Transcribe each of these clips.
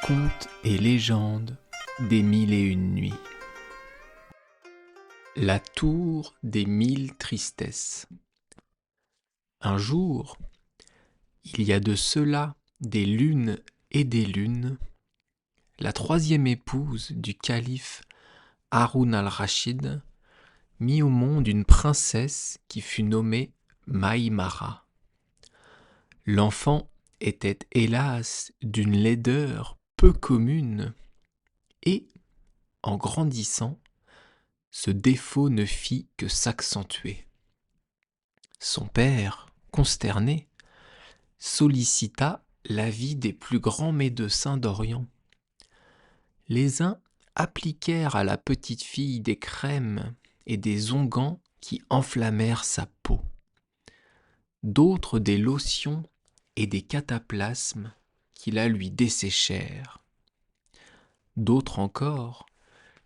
Contes et légendes des mille et une nuits. La tour des mille tristesses. Un jour, il y a de cela des lunes et des lunes, la troisième épouse du calife Haroun al-Rachid mit au monde une princesse qui fut nommée Maïmara. L'enfant était hélas d'une laideur peu commune, et, en grandissant, ce défaut ne fit que s'accentuer. Son père, consterné, sollicita l'avis des plus grands médecins d'Orient. Les uns appliquèrent à la petite fille des crèmes et des onguents qui enflammèrent sa peau, d'autres des lotions et des cataplasmes qui la lui desséchèrent. D'autres encore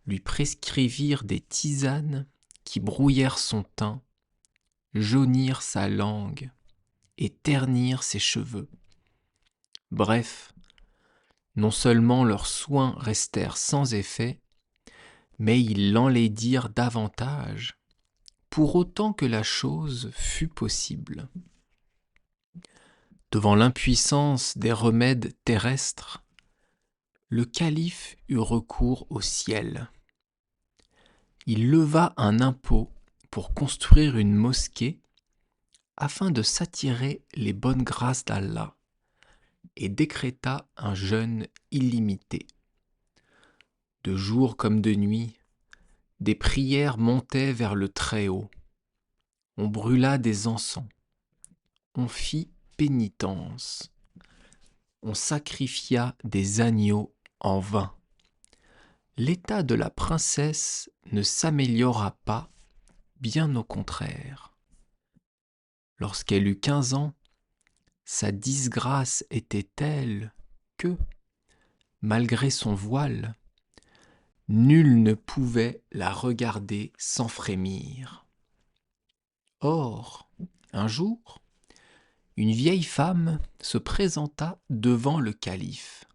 lui prescrivirent des tisanes qui brouillèrent son teint, jaunirent sa langue et ternirent ses cheveux. Bref, non seulement leurs soins restèrent sans effet, mais ils l'enlaidirent davantage, pour autant que la chose fût possible. Devant l'impuissance des remèdes terrestres, le calife eut recours au ciel. Il leva un impôt pour construire une mosquée afin de s'attirer les bonnes grâces d'Allah et décréta un jeûne illimité. De jour comme de nuit, des prières montaient vers le Très-Haut. On brûla des encens, on fit pénitence, on sacrifia des agneaux en vain. L'état de la princesse ne s'améliora pas, bien au contraire. Lorsqu'elle eut 15 ans, sa disgrâce était telle que, malgré son voile, nul ne pouvait la regarder sans frémir. Or, un jour, une vieille femme se présenta devant le calife.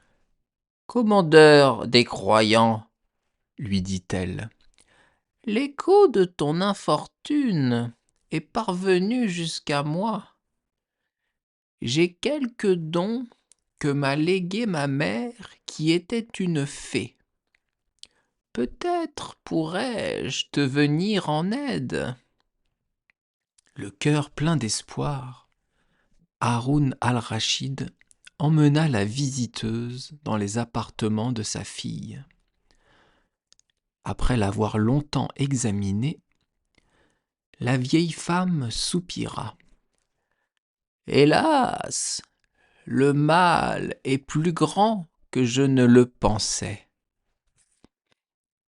« Commandeur des croyants, lui dit-elle, l'écho de ton infortune est parvenu jusqu'à moi. J'ai quelques dons que m'a légués ma mère qui était une fée. Peut-être pourrais-je te venir en aide. » Le cœur plein d'espoir, Haroun al-Rachid emmena la visiteuse dans les appartements de sa fille. Après l'avoir longtemps examinée, la vieille femme soupira. « Hélas, le mal est plus grand que je ne le pensais.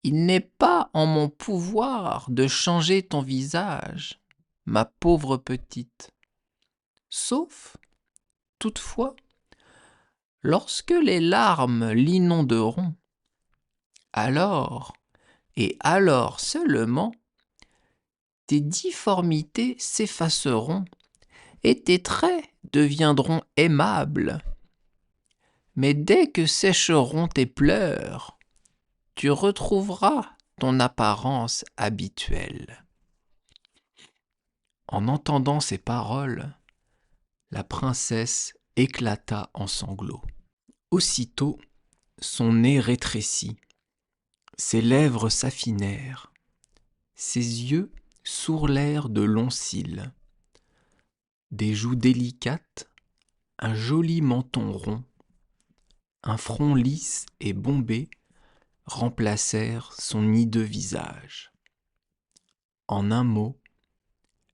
Il n'est pas en mon pouvoir de changer ton visage, ma pauvre petite, sauf, toutefois, lorsque les larmes l'inonderont. Alors, et alors seulement, tes difformités s'effaceront et tes traits deviendront aimables. Mais dès que sécheront tes pleurs, tu retrouveras ton apparence habituelle. » En entendant ces paroles, la princesse éclata en sanglots. Aussitôt, son nez rétrécit, ses lèvres s'affinèrent, ses yeux s'ourlèrent de longs cils. Des joues délicates, un joli menton rond, un front lisse et bombé remplacèrent son hideux visage. En un mot,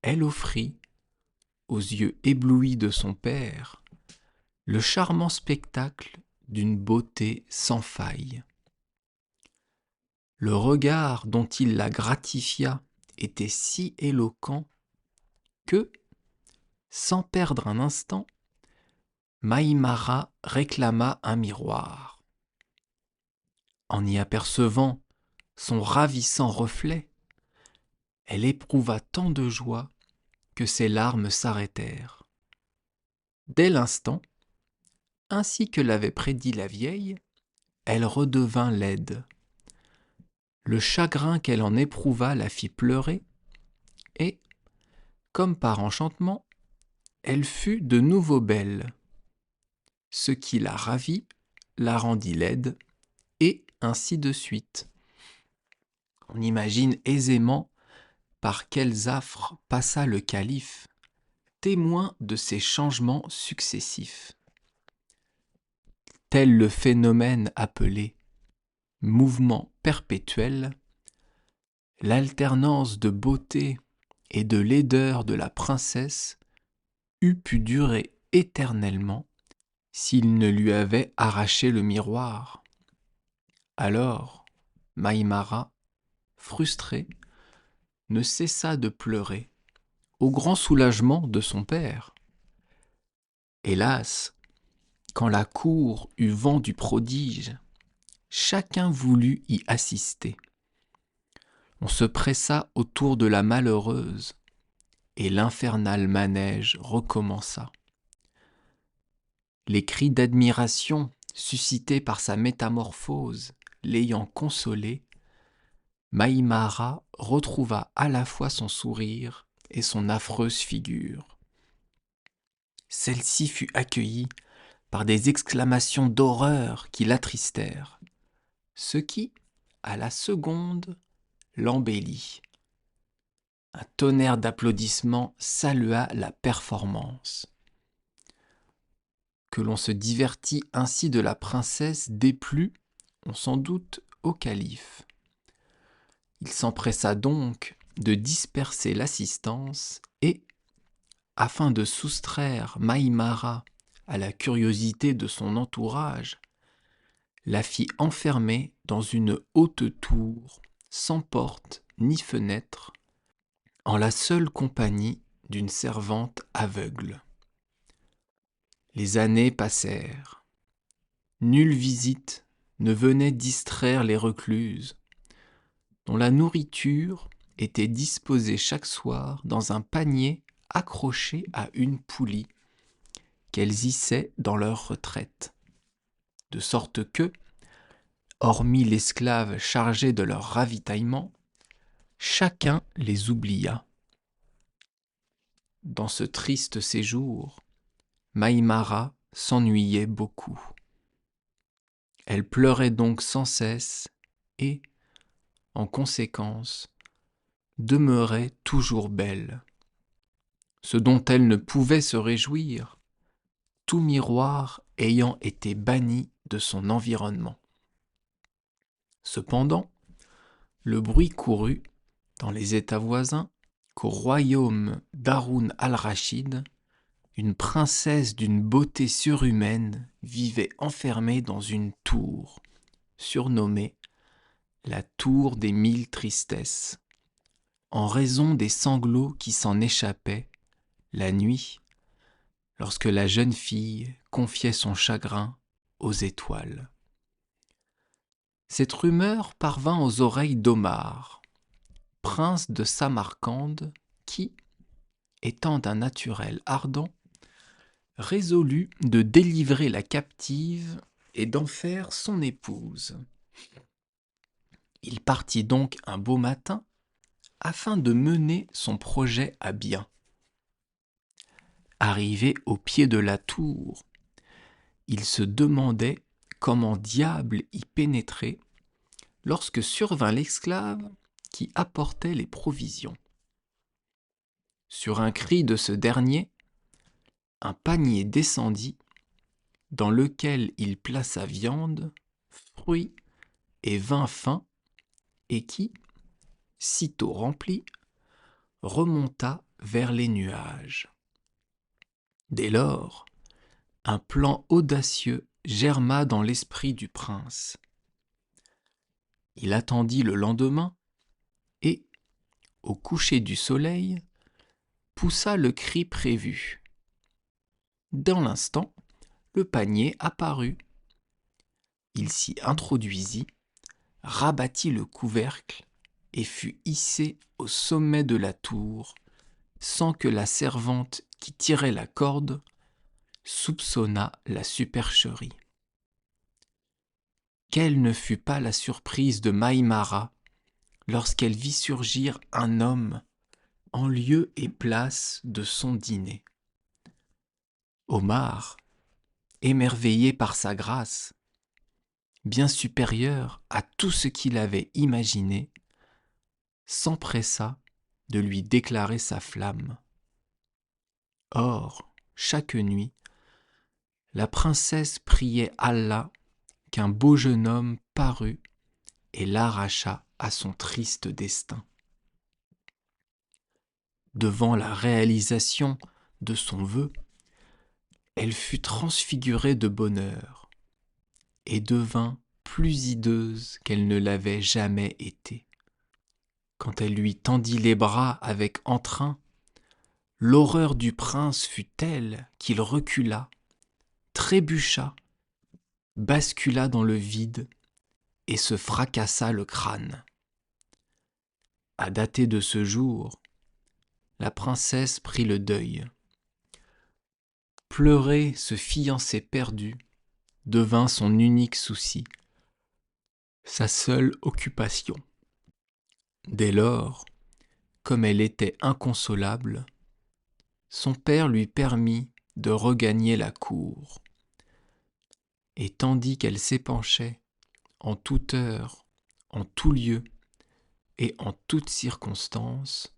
elle offrit, aux yeux éblouis de son père, le charmant spectacle d'une beauté sans faille. Le regard dont il la gratifia était si éloquent que, sans perdre un instant, Maïmara réclama un miroir. En y apercevant son ravissant reflet, elle éprouva tant de joie que ses larmes s'arrêtèrent. Dès l'instant, ainsi que l'avait prédit la vieille, elle redevint laide. Le chagrin qu'elle en éprouva la fit pleurer, et, comme par enchantement, elle fut de nouveau belle. Ce qui la ravit la rendit laide, et ainsi de suite. On imagine aisément par quels affres passa le calife, témoin de ces changements successifs. Tel le phénomène appelé mouvement perpétuel, l'alternance de beauté et de laideur de la princesse eût pu durer éternellement s'il ne lui avait arraché le miroir. Alors, Maïmara, frustrée, ne cessa de pleurer, au grand soulagement de son père. Hélas, quand la cour eut vent du prodige, chacun voulut y assister. On se pressa autour de la malheureuse, et l'infernal manège recommença. Les cris d'admiration suscités par sa métamorphose l'ayant consolée, Maïmara retrouva à la fois son sourire et son affreuse figure. Celle-ci fut accueillie par des exclamations d'horreur qui l'attristèrent, ce qui, à la seconde, l'embellit. Un tonnerre d'applaudissements salua la performance. Que l'on se divertit ainsi de la princesse déplut, on s'en doute, au calife. Il s'empressa donc de disperser l'assistance et, afin de soustraire Maïmara à la curiosité de son entourage, la fit enfermer dans une haute tour, sans porte ni fenêtre, en la seule compagnie d'une servante aveugle. Les années passèrent. Nulle visite ne venait distraire les recluses, dont la nourriture était disposée chaque soir dans un panier accroché à une poulie qu'elles hissaient dans leur retraite, de sorte que, hormis l'esclave chargé de leur ravitaillement, chacun les oublia. Dans ce triste séjour, Maïmara s'ennuyait beaucoup. Elle pleurait donc sans cesse et, en conséquence, demeurait toujours belle. Ce dont elle ne pouvait se réjouir, tout miroir ayant été banni de son environnement. Cependant, le bruit courut, dans les États voisins, qu'au royaume d'Haroun al-Rachid, une princesse d'une beauté surhumaine vivait enfermée dans une tour, surnommée la tour des 1000 tristesses, en raison des sanglots qui s'en échappaient la nuit, lorsque la jeune fille confiait son chagrin aux étoiles. Cette rumeur parvint aux oreilles d'Omar, prince de Samarcande, qui, étant d'un naturel ardent, résolut de délivrer la captive et d'en faire son épouse. Il partit donc un beau matin afin de mener son projet à bien. Arrivé au pied de la tour, il se demandait comment diable y pénétrer lorsque survint l'esclave qui apportait les provisions. Sur un cri de ce dernier, un panier descendit, dans lequel il plaça viande, fruits et vin fin, et qui, sitôt rempli, remonta vers les nuages. Dès lors, un plan audacieux germa dans l'esprit du prince. Il attendit le lendemain et, au coucher du soleil, poussa le cri prévu. Dans l'instant, le panier apparut. Il s'y introduisit, rabattit le couvercle et fut hissé au sommet de la tour, sans que la servante qui tirait la corde soupçonna la supercherie. Quelle ne fut pas la surprise de Maïmara lorsqu'elle vit surgir un homme en lieu et place de son dîner. Omar, émerveillé par sa grâce, bien supérieure à tout ce qu'il avait imaginé, s'empressa de lui déclarer sa flamme. Or, chaque nuit, la princesse priait Allah qu'un beau jeune homme parût et l'arrachât à son triste destin. Devant la réalisation de son vœu, elle fut transfigurée de bonheur et devint plus hideuse qu'elle ne l'avait jamais été. Quand elle lui tendit les bras avec entrain, l'horreur du prince fut telle qu'il recula, trébucha, bascula dans le vide et se fracassa le crâne. À dater de ce jour, la princesse prit le deuil. Pleurer ce fiancé perdu devint son unique souci, sa seule occupation. Dès lors, comme elle était inconsolable, son père lui permit de regagner la cour. Et tandis qu'elle s'épanchait en toute heure, en tout lieu et en toute circonstance,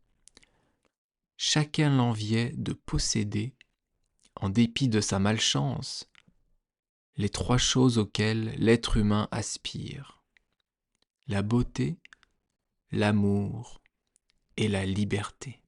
chacun l'enviait de posséder, en dépit de sa malchance, les trois choses auxquelles l'être humain aspire: la beauté, l'amour et la liberté.